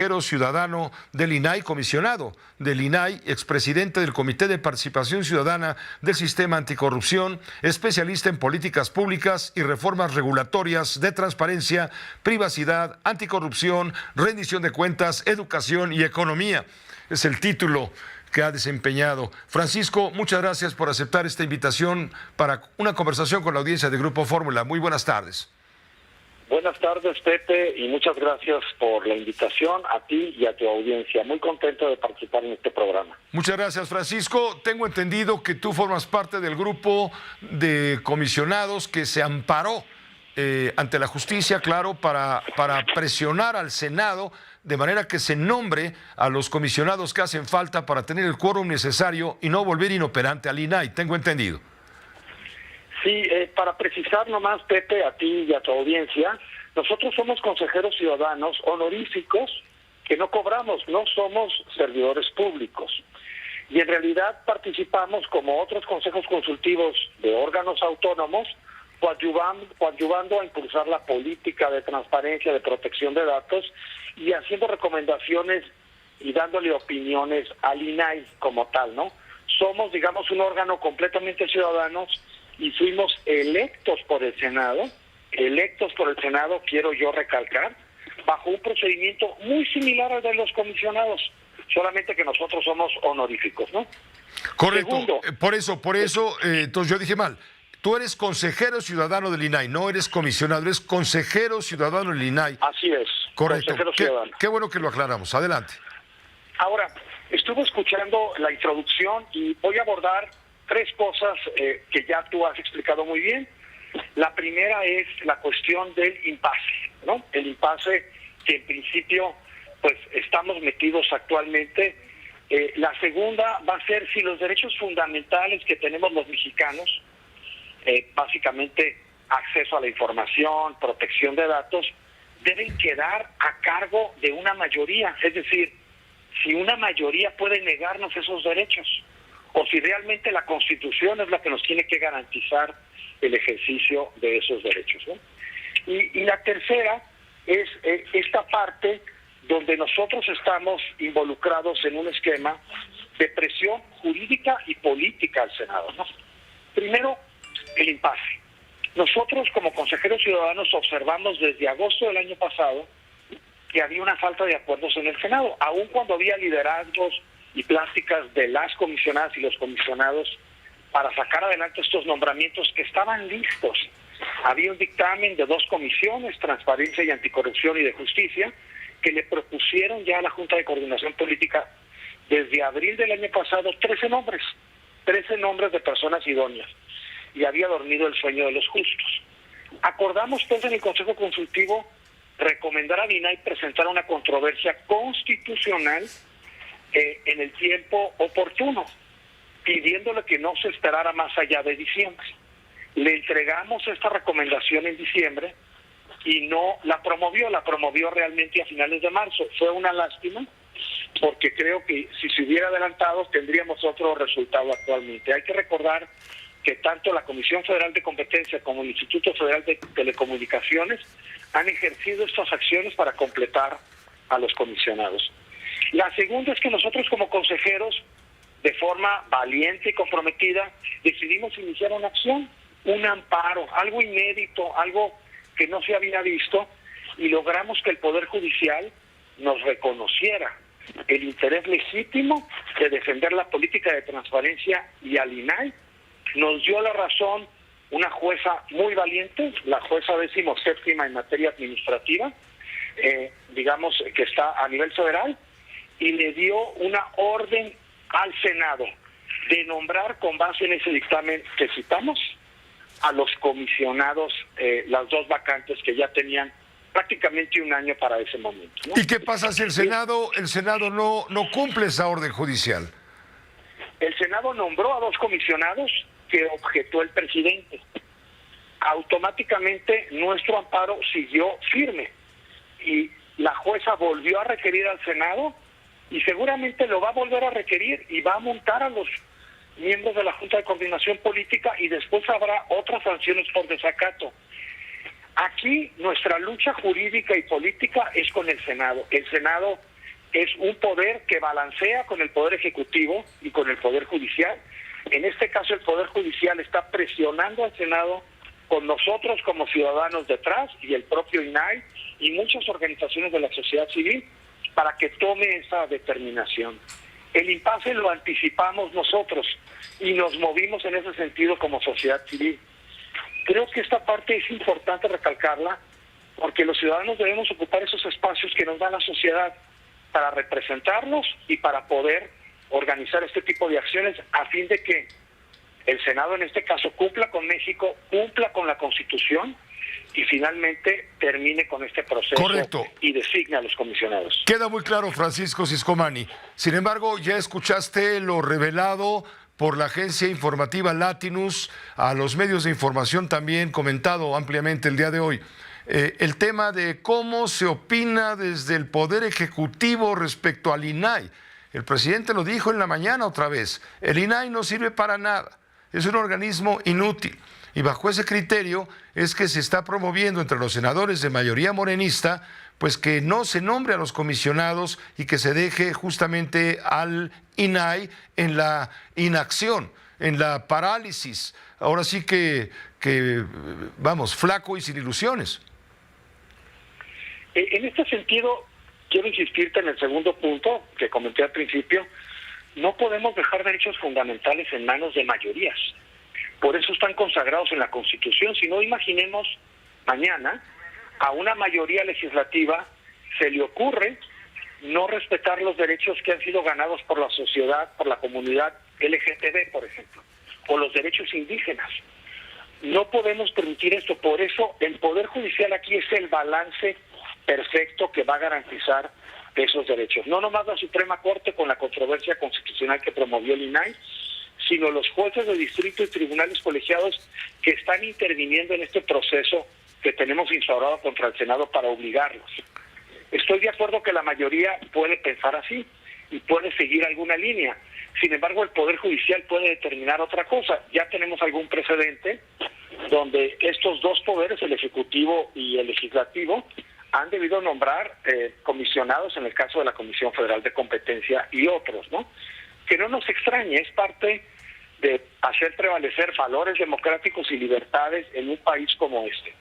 ciudadano del INAI, comisionado del INAI, expresidente del Comité de Participación Ciudadana del Sistema Anticorrupción, especialista en políticas públicas y reformas regulatorias de transparencia, privacidad, anticorrupción, rendición de cuentas, educación y economía. Es el título que ha desempeñado. Francisco, muchas gracias por aceptar esta invitación para una conversación con la audiencia de Grupo Fórmula. Muy buenas tardes. Buenas tardes, Pepe, y muchas gracias por la invitación a ti y a tu audiencia. Muy contento de participar en este programa. Muchas gracias, Francisco. Tengo entendido que tú formas parte del grupo de comisionados que se amparó ante la justicia, claro, para presionar al Senado de manera que se nombre a los comisionados que hacen falta para tener el quórum necesario y no volver inoperante al INAI. Tengo entendido. Sí, para precisar nomás, Pepe, a ti y a tu audiencia, nosotros somos consejeros ciudadanos honoríficos que no cobramos, no somos servidores públicos. Y en realidad participamos como otros consejos consultivos de órganos autónomos, coadyuvando a impulsar la política de transparencia, de protección de datos y haciendo recomendaciones y dándole opiniones al INAI como tal, ¿no? Somos, digamos, un órgano completamente ciudadanos y fuimos electos por el Senado, quiero yo recalcar, bajo un procedimiento muy similar al de los comisionados, solamente que nosotros somos honoríficos, ¿no? Correcto. Segundo, por eso, entonces yo dije mal. Tú eres consejero ciudadano del INAI, no eres comisionado, eres consejero ciudadano del INAI. Así es. Correcto. Consejero ciudadano. Qué bueno que lo aclaramos. Adelante. Ahora, estuve escuchando la introducción y voy a abordar tres cosas que ya tú has explicado muy bien. La primera es la cuestión del impasse, ¿no? El impasse que en principio pues estamos metidos actualmente. La segunda va a ser si los derechos fundamentales que tenemos los mexicanos, básicamente acceso a la información, protección de datos, deben quedar a cargo de una mayoría, es decir, si una mayoría puede negarnos esos derechos, o si realmente la Constitución es la que nos tiene que garantizar el ejercicio de esos derechos, ¿no? Y la tercera es esta parte donde nosotros estamos involucrados en un esquema de presión jurídica y política al Senado, ¿no? Primero, el impasse. Nosotros como consejeros ciudadanos observamos desde agosto del año pasado que había una falta de acuerdos en el Senado, aun cuando había liderazgos y pláticas de las comisionadas y los comisionados para sacar adelante estos nombramientos que estaban listos. Había un dictamen de dos comisiones, Transparencia y Anticorrupción y de Justicia, que le propusieron ya a la Junta de Coordinación Política desde abril del año pasado 13 nombres de personas idóneas, y había dormido el sueño de los justos. Acordamos pues en el Consejo Consultivo recomendar a INAI presentar una controversia constitucional en el tiempo oportuno, pidiéndole que no se esperara más allá de diciembre. Le entregamos esta recomendación en diciembre y no la promovió realmente a finales de marzo. Fue una lástima, porque creo que si se hubiera adelantado tendríamos otro resultado actualmente. Hay que recordar que tanto la Comisión Federal de Competencia como el Instituto Federal de Telecomunicaciones han ejercido estas acciones para completar a los comisionados. La segunda es que nosotros como consejeros, de forma valiente y comprometida, decidimos iniciar una acción, un amparo, algo inédito, algo que no se había visto, y logramos que el Poder Judicial nos reconociera el interés legítimo de defender la política de transparencia, y al INAI nos dio la razón una jueza muy valiente, la jueza 17ª en materia administrativa, digamos que está a nivel federal, y le dio una orden al Senado de nombrar con base en ese dictamen que citamos a los comisionados, las dos vacantes que ya tenían prácticamente un año para ese momento, ¿no? ¿Y qué pasa si el Senado no cumple esa orden judicial? El Senado nombró a dos comisionados que objetó el presidente. Automáticamente nuestro amparo siguió firme y la jueza volvió a requerir al Senado y seguramente lo va a volver a requerir y va a montar a los miembros de la Junta de Coordinación Política y después habrá otras sanciones por desacato. Aquí nuestra lucha jurídica y política es con el Senado. El Senado es un poder que balancea con el Poder Ejecutivo y con el Poder Judicial. En este caso, el Poder Judicial está presionando al Senado con nosotros como ciudadanos detrás y el propio INAI y muchas organizaciones de la sociedad civil para que tome esa determinación. El impasse lo anticipamos nosotros y nos movimos en ese sentido como sociedad civil. Creo que esta parte es importante recalcarla porque los ciudadanos debemos ocupar esos espacios que nos da la sociedad para representarlos y para poder organizar este tipo de acciones a fin de que el Senado en este caso cumpla con México, cumpla con la Constitución y finalmente termine con este proceso. Correcto. Y designe a los comisionados. Queda muy claro, Francisco Siscomani. Sin embargo, ya escuchaste lo revelado por la agencia informativa Latinus, a los medios de información también comentado ampliamente el día de hoy. El tema de cómo se opina desde el Poder Ejecutivo respecto al INAI. El presidente lo dijo en la mañana otra vez, el INAI no sirve para nada, es un organismo inútil. Y bajo ese criterio es que se está promoviendo entre los senadores de mayoría morenista, pues que no se nombre a los comisionados y que se deje justamente al INAI en la inacción, en la parálisis. Ahora sí que vamos, flaco y sin ilusiones. En este sentido, quiero insistirte en el segundo punto que comenté al principio. No podemos dejar derechos fundamentales en manos de mayorías. Por eso están consagrados en la Constitución. Si no, imaginemos mañana a una mayoría legislativa se le ocurre no respetar los derechos que han sido ganados por la sociedad, por la comunidad LGTB, por ejemplo, o los derechos indígenas. No podemos permitir esto. Por eso el Poder Judicial aquí es el balance perfecto que va a garantizar esos derechos. No nomás la Suprema Corte con la controversia constitucional que promovió el INAI, sino los jueces de distrito y tribunales colegiados que están interviniendo en este proceso que tenemos instaurado contra el Senado para obligarlos. Estoy de acuerdo que la mayoría puede pensar así y puede seguir alguna línea. Sin embargo, el Poder Judicial puede determinar otra cosa. Ya tenemos algún precedente donde estos dos poderes, el Ejecutivo y el Legislativo, han debido nombrar comisionados en el caso de la Comisión Federal de Competencia y otros, ¿no? Que no nos extrañe, es parte de hacer prevalecer valores democráticos y libertades en un país como este.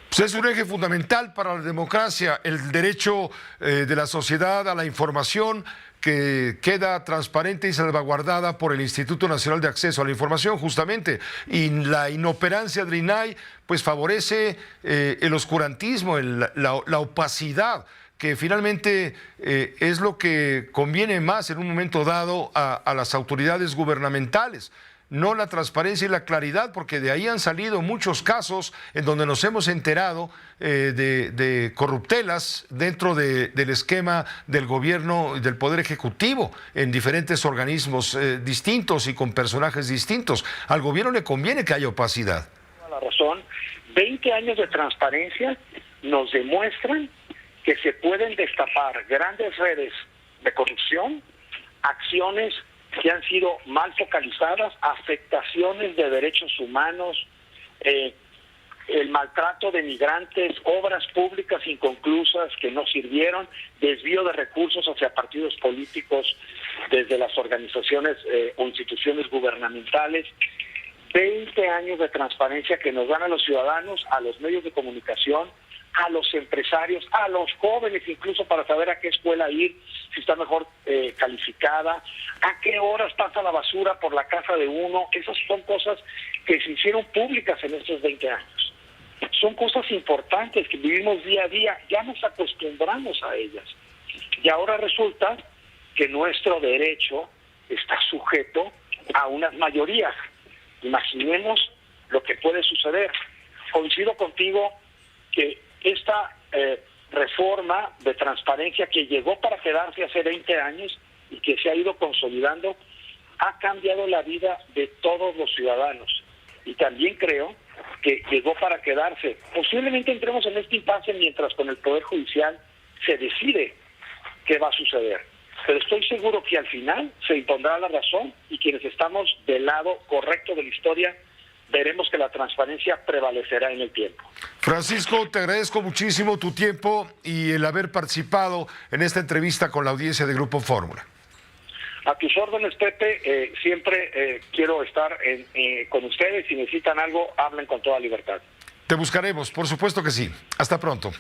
Pues es un eje fundamental para la democracia, el derecho de la sociedad a la información que queda transparente y salvaguardada por el Instituto Nacional de Acceso a la Información, justamente, y la inoperancia del INAI pues favorece el oscurantismo, la opacidad, que finalmente es lo que conviene más en un momento dado a las autoridades gubernamentales. No la transparencia y la claridad, porque de ahí han salido muchos casos en donde nos hemos enterado de corruptelas dentro del esquema del gobierno y del Poder Ejecutivo en diferentes organismos distintos y con personajes distintos. Al gobierno le conviene que haya opacidad. La razón, 20 años de transparencia nos demuestran que se pueden destapar grandes redes de corrupción, acciones que han sido mal focalizadas, afectaciones de derechos humanos, el maltrato de migrantes, obras públicas inconclusas que no sirvieron, desvío de recursos hacia partidos políticos desde las organizaciones o instituciones gubernamentales. 20 años de transparencia que nos dan a los ciudadanos, a los medios de comunicación, a los empresarios, a los jóvenes incluso para saber a qué escuela ir, si está mejor calificada, a qué horas pasa la basura por la casa de uno. Esas son cosas que se hicieron públicas en estos 20 años. Son cosas importantes que vivimos día a día, ya nos acostumbramos a ellas. Y ahora resulta que nuestro derecho está sujeto a unas mayorías. Imaginemos lo que puede suceder. Coincido contigo que esta reforma de transparencia que llegó para quedarse hace 20 años y que se ha ido consolidando, ha cambiado la vida de todos los ciudadanos. Y también creo que llegó para quedarse. Posiblemente entremos en este impasse mientras con el Poder Judicial se decide qué va a suceder. Pero estoy seguro que al final se impondrá la razón y quienes estamos del lado correcto de la historia veremos que la transparencia prevalecerá en el tiempo. Francisco, te agradezco muchísimo tu tiempo y el haber participado en esta entrevista con la audiencia de Grupo Fórmula. A tus órdenes, Pepe, siempre quiero estar con ustedes. Si necesitan algo, hablen con toda libertad. Te buscaremos, por supuesto que sí. Hasta pronto.